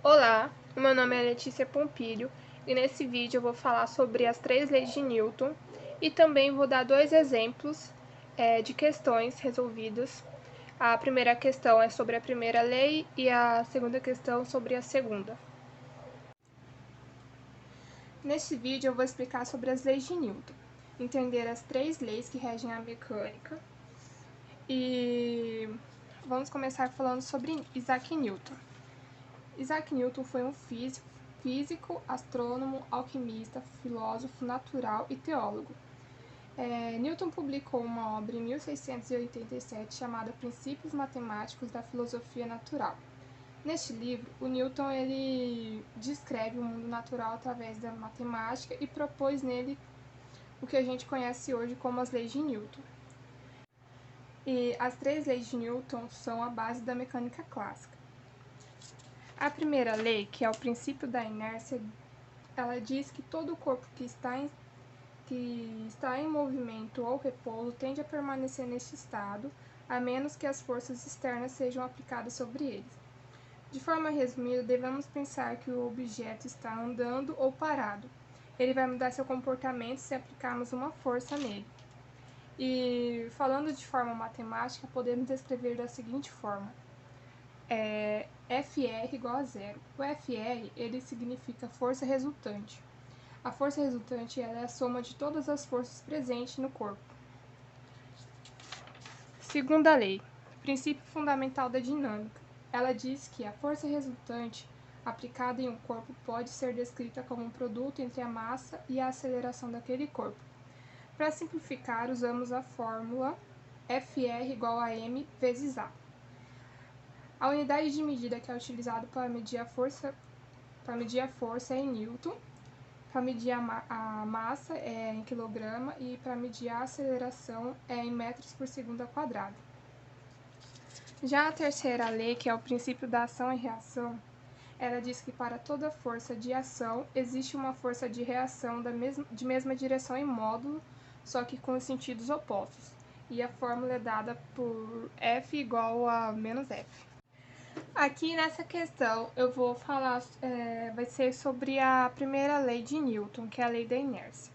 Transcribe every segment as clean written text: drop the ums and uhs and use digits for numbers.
Olá, meu nome é Letícia Pompilho e nesse vídeo eu vou falar sobre as 3 leis de Newton e também vou dar 2 exemplos de questões resolvidas. A primeira questão é sobre a primeira lei e a segunda questão sobre a segunda. Neste vídeo eu vou explicar sobre as leis de Newton, entender as 3 leis que regem a mecânica e vamos começar falando sobre Isaac Newton. Isaac Newton foi um físico, astrônomo, alquimista, filósofo natural e teólogo. Newton publicou uma obra em 1687 chamada Princípios Matemáticos da Filosofia Natural. Neste livro, o Newton descreve o mundo natural através da matemática e propôs nele o que a gente conhece hoje como as leis de Newton. E as 3 leis de Newton são a base da mecânica clássica. A primeira lei, que é o princípio da inércia, ela diz que todo corpo que está em movimento ou repouso tende a permanecer neste estado, a menos que as forças externas sejam aplicadas sobre eles. De forma resumida, devemos pensar que o objeto está andando ou parado. Ele vai mudar seu comportamento se aplicarmos uma força nele. E falando de forma matemática, podemos descrever da seguinte forma. FR igual a zero. O FR, ele significa força resultante. A força resultante é a soma de todas as forças presentes no corpo. Segunda lei, princípio fundamental da dinâmica. Ela diz que a força resultante aplicada em um corpo pode ser descrita como um produto entre a massa e a aceleração daquele corpo. Para simplificar, usamos a fórmula FR igual a m vezes A. A unidade de medida que é utilizada para medir a força é em Newton, para medir a massa é em quilograma e para medir a aceleração é em metros por segundo ao quadrado. Já a terceira lei, que é o princípio da ação e reação, ela diz que para toda força de ação existe uma força de reação de mesma direção e módulo, só que com os sentidos opostos. E a fórmula é dada por F igual a menos F. Aqui nessa questão eu vou falar, vai ser sobre a primeira lei de Newton, que é a lei da inércia.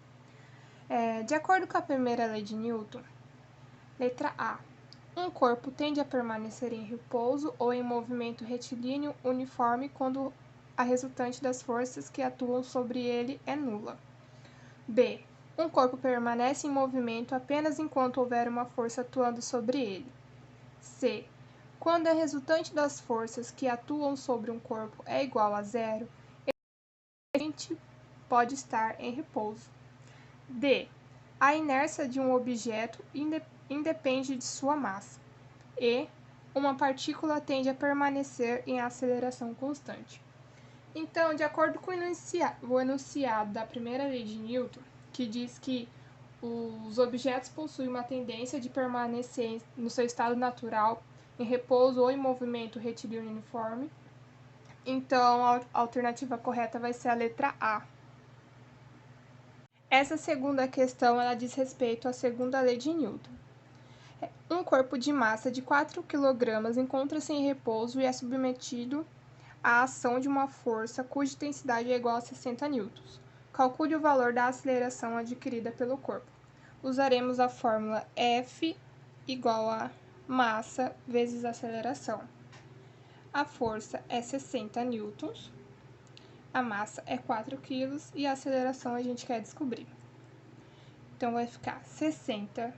De acordo com a primeira lei de Newton, letra A, um corpo tende a permanecer em repouso ou em movimento retilíneo uniforme quando a resultante das forças que atuam sobre ele é nula. B, um corpo permanece em movimento apenas enquanto houver uma força atuando sobre ele. C, quando a resultante das forças que atuam sobre um corpo é igual a zero, ele pode estar em repouso. D. A inércia de um objeto independe de sua massa. E. Uma partícula tende a permanecer em aceleração constante. Então, de acordo com o enunciado da primeira lei de Newton, que diz que os objetos possuem uma tendência de permanecer no seu estado natural, em repouso ou em movimento retilíneo uniforme. Então, a alternativa correta vai ser a letra A. Essa segunda questão ela diz respeito à segunda lei de Newton. Um corpo de massa de 4 kg encontra-se em repouso e é submetido à ação de uma força cuja intensidade é igual a 60 newtons. Calcule o valor da aceleração adquirida pelo corpo. Usaremos a fórmula F igual a massa vezes aceleração. A força é 60 newtons, a massa é 4 kg e a aceleração a gente quer descobrir. Então, vai ficar 60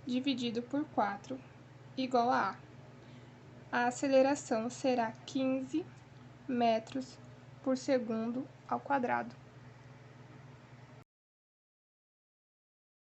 dividido por 4 igual a A. A aceleração será 15 metros por segundo ao quadrado.